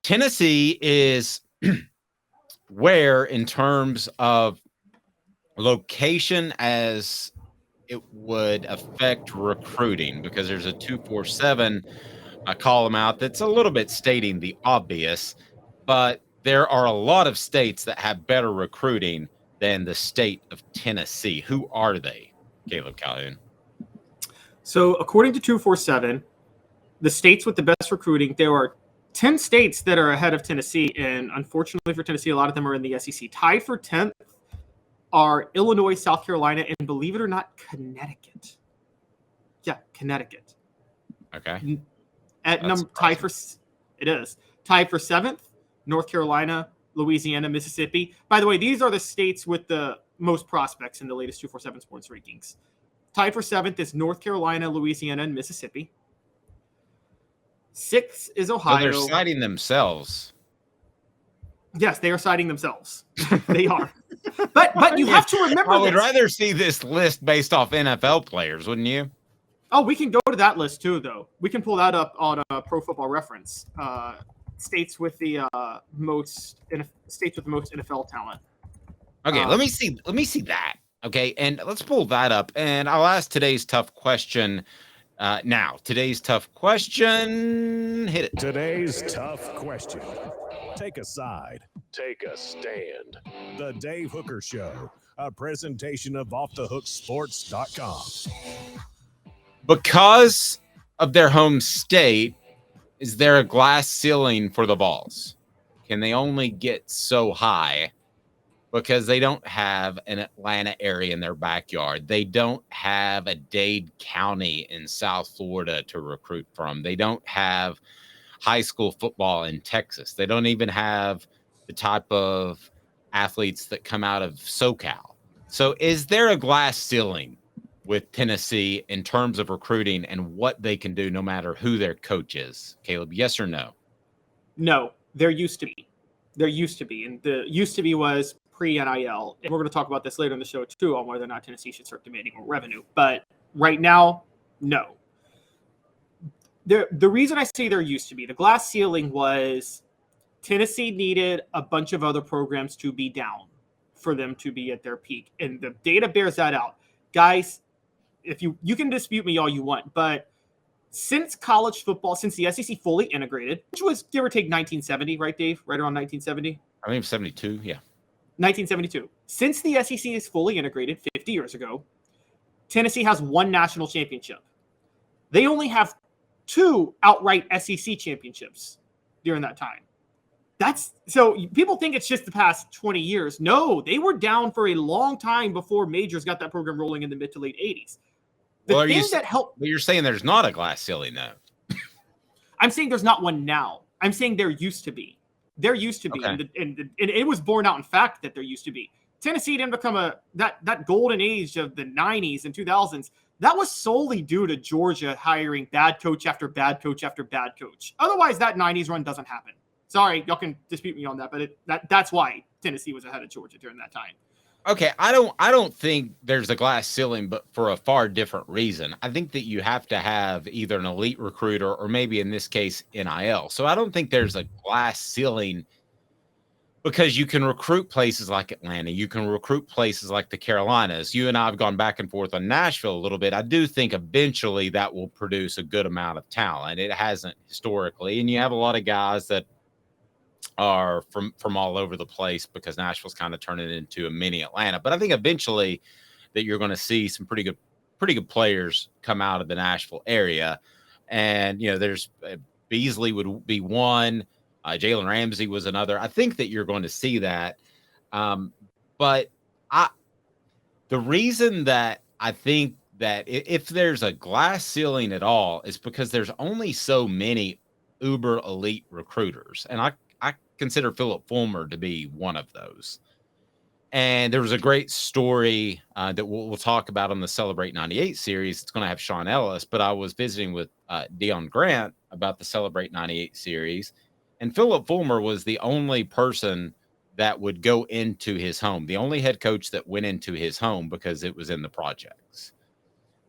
Tennessee is where, in terms of location, as it would affect recruiting, because there's a 247 column out that's a little bit stating the obvious, but there are a lot of states that have better recruiting than the state of Tennessee. Who are they, Caleb Calhoun? So according to 247, the states with the best recruiting, there are 10 states that are ahead of Tennessee, and unfortunately for Tennessee, a lot of them are in the SEC. Tied for 10th are Illinois, South Carolina, and believe it or not, Connecticut. Yeah, Connecticut. Okay. Tied for 7th, North Carolina, Louisiana, Mississippi. By the way, these are the states with the most prospects in the latest 247 sports rankings. Tied for 7th is North Carolina, Louisiana, and Mississippi. 6th is Ohio. So they're citing themselves. Yes, they are citing themselves. They are. But you have to remember I would rather see this list based off NFL players, wouldn't you? Oh, we can go to that list too, though. We can pull that up on Pro Football Reference. States with the most NFL talent. Okay, let me see that. Okay, and let's pull that up, and I'll ask today's tough question now. Today's tough question. Hit it. Today's tough question. Take a side. Take a stand. The Dave Hooker Show, a presentation of OffTheHookSports.com. Because of their home state, is there a glass ceiling for the Vols? Can they only get so high because they don't have an Atlanta area in their backyard? They don't have a Dade County in South Florida to recruit from. They don't have high school football in Texas. They don't even have the type of athletes that come out of SoCal. So is there a glass ceiling with Tennessee in terms of recruiting and what they can do no matter who their coach is? Caleb, yes or no? No, there used to be. There used to be. And the used to be was pre-NIL. And we're going to talk about this later in the show, too, on whether or not Tennessee should start demanding more revenue. But right now, no. The reason I say there used to be, the glass ceiling was Tennessee needed a bunch of other programs to be down for them to be at their peak. And the data bears that out. Guys, if you can dispute me all you want, but since college football, since the SEC fully integrated, which was give or take 1970, right, Dave? Right around 1970? I think 72, yeah. 1972. Since the SEC is fully integrated 50 years ago, Tennessee has one national championship. They only have 2 outright SEC championships during that time. So people think it's just the past 20 years. No, they were down for a long time before Majors got that program rolling in the mid to late 80s. Well, you're saying there's not a glass ceiling, though. I'm saying there's not one now. I'm saying there used to be. There used to be. Okay. And it was borne out in fact that there used to be. Tennessee didn't become that golden age of the 90s and 2000s. That was solely due to Georgia hiring bad coach after bad coach after bad coach. Otherwise, that 90s run doesn't happen. Sorry, y'all can dispute me on that, but that's why Tennessee was ahead of Georgia during that time. Okay, I don't think there's a glass ceiling, but for a far different reason. I think that you have to have either an elite recruiter or maybe in this case NIL. So I don't think there's a glass ceiling because you can recruit places like Atlanta. You can recruit places like the Carolinas. You and I have gone back and forth on Nashville a little bit. I do think eventually that will produce a good amount of talent. It hasn't historically. And you have a lot of guys that are from all over the place because Nashville's kind of turning into a mini Atlanta. But I think eventually that you're going to see some pretty good players come out of the Nashville area. And, there's Beasley would be one. Jalen Ramsey was another. I think that you're going to see that. But the reason that I think that if there's a glass ceiling at all is because there's only so many uber elite recruiters. And I consider Philip Fulmer to be one of those. And there was a great story that we'll talk about on the Celebrate 98 series. It's going to have Sean Ellis, but I was visiting with Dion Grant about the Celebrate 98 series. And Philip Fulmer was the only person that would go into his home, the only head coach that went into his home because it was in the projects.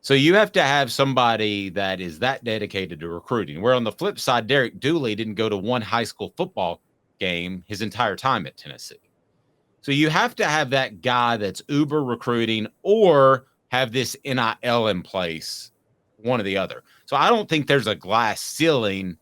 So you have to have somebody that is that dedicated to recruiting. Where on the flip side, Derek Dooley didn't go to one high school football game his entire time at Tennessee. So you have to have that guy that's uber recruiting or have this NIL in place, one or the other. So I don't think there's a glass ceiling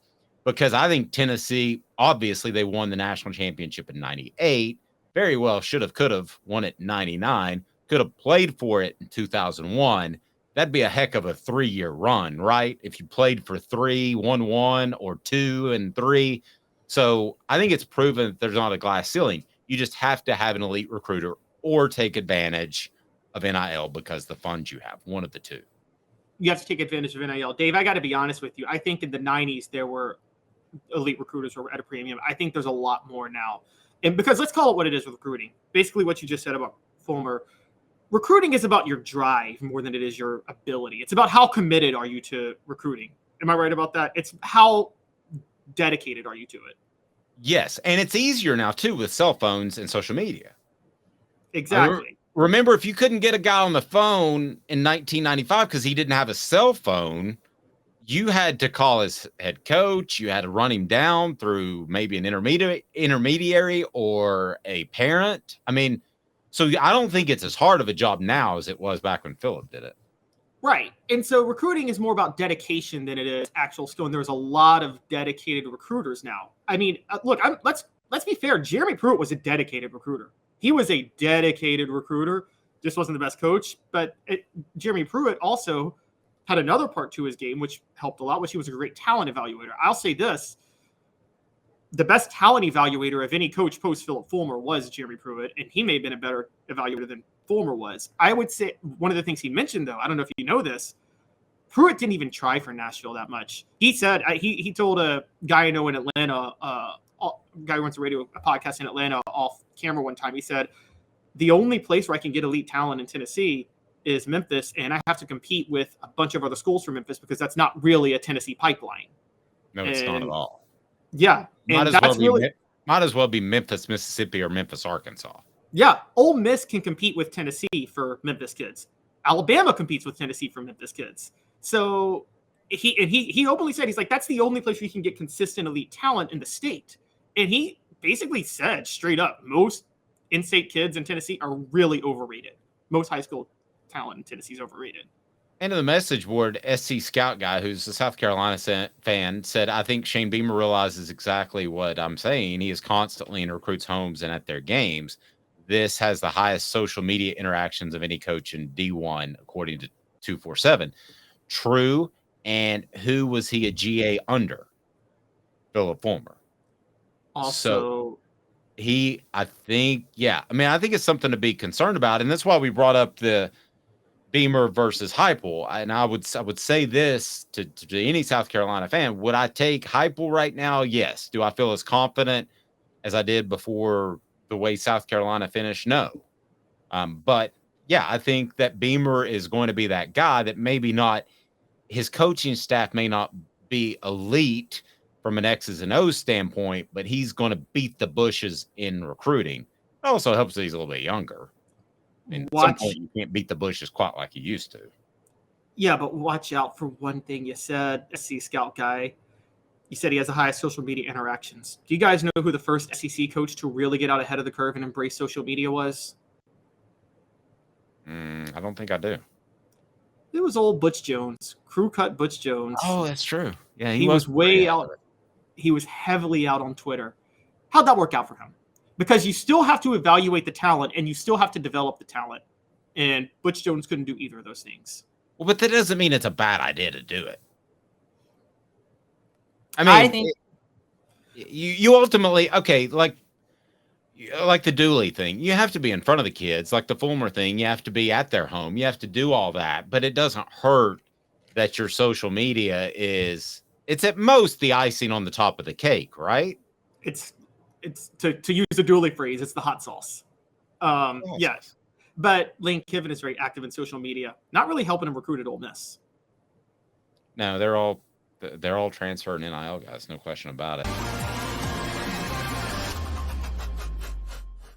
because I think Tennessee, obviously, they won the national championship in 98. Very well should have, could have won it in 99, could have played for it in 2001. That'd be a heck of a 3-year run, right? If you played for 3, won 1, or 2 and 3. So I think it's proven that there's not a glass ceiling. You just have to have an elite recruiter or take advantage of NIL because the funds you have, one of the two. You have to take advantage of NIL. Dave, I got to be honest with you. I think in the 90s, there were elite recruiters who were at a premium. I think there's a lot more now. And because let's call it what it is with recruiting. Basically what you just said about Fulmer. Recruiting is about your drive more than it is your ability. It's about how committed are you to recruiting. Am I right about that? It's how dedicated are you to it? Yes, and it's easier now, too, with cell phones and social media. Exactly. Remember, if you couldn't get a guy on the phone in 1995 because he didn't have a cell phone, you had to call his head coach. You had to run him down through maybe an intermediary or a parent. I mean, so I don't think it's as hard of a job now as it was back when Philip did it. Right. And so recruiting is more about dedication than it is actual skill. And there's a lot of dedicated recruiters now. I mean, look, let's be fair. Jeremy Pruitt was a dedicated recruiter. He was a dedicated recruiter. Just wasn't the best coach. But Jeremy Pruitt also had another part to his game, which helped a lot, which he was a great talent evaluator. I'll say this. The best talent evaluator of any coach post Philip Fulmer was Jeremy Pruitt, and he may have been a better evaluator than Fulmer was. I would say one of the things he mentioned, though, I don't know if you know this, Pruitt didn't even try for Nashville that much. He said, he told a guy I know in Atlanta, a guy who runs a podcast in Atlanta off camera one time, he said, the only place where I can get elite talent in Tennessee is Memphis, and I have to compete with a bunch of other schools from Memphis because that's not really a Tennessee pipeline. No, it's not at all. Yeah. Might as well be Memphis, Mississippi, or Memphis, Arkansas. Yeah. Ole Miss can compete with Tennessee for Memphis kids. Alabama competes with Tennessee for Memphis kids. So he openly said, he's like, that's the only place where you can get consistent elite talent in the state. And he basically said straight up, most in-state kids in Tennessee are really overrated. Most high school talent in Tennessee is overrated. And in the message board, SC Scout guy, who's a South Carolina fan, said, I think Shane Beamer realizes exactly what I'm saying. He is constantly in recruits' homes and at their games. This has the highest social media interactions of any coach in D1, according to 247. True. And who was he a GA under? Philip Fulmer. Also, I think it's something to be concerned about. And that's why we brought up the Beamer versus Heupel. And I would say this to any South Carolina fan. Would I take Heupel right now? Yes. Do I feel as confident as I did before the way South Carolina finished? No. But yeah, I think that Beamer is going to be that guy that maybe not, his coaching staff may not be elite from an X's and O's standpoint, but he's going to beat the bushes in recruiting. It also helps that he's a little bit younger. And at some point, you can't beat the bushes quite like you used to. Yeah, but watch out for one thing you said, SC Scout guy. You said he has the highest social media interactions. Do you guys know who the first SEC coach to really get out ahead of the curve and embrace social media was? I don't think I do. It was old Butch Jones, crew cut Butch Jones. Oh, that's true. Yeah, he was way out. He was heavily out on Twitter. How'd that work out for him? Because you still have to evaluate the talent and you still have to develop the talent. And Butch Jones couldn't do either of those things. Well, but that doesn't mean it's a bad idea to do it. I think you ultimately, okay, like the Dooley thing, you have to be in front of the kids. Like the Fulmer thing, you have to be at their home. You have to do all that. But it doesn't hurt that your social media it's at most the icing on the top of the cake, right? It's to use the Dooley phrase, it's the hot sauce. Yes. But Lane Kiffin is very active in social media, not really helping him recruit at Ole Miss. No, they're all transferred NIL guys, no question about it.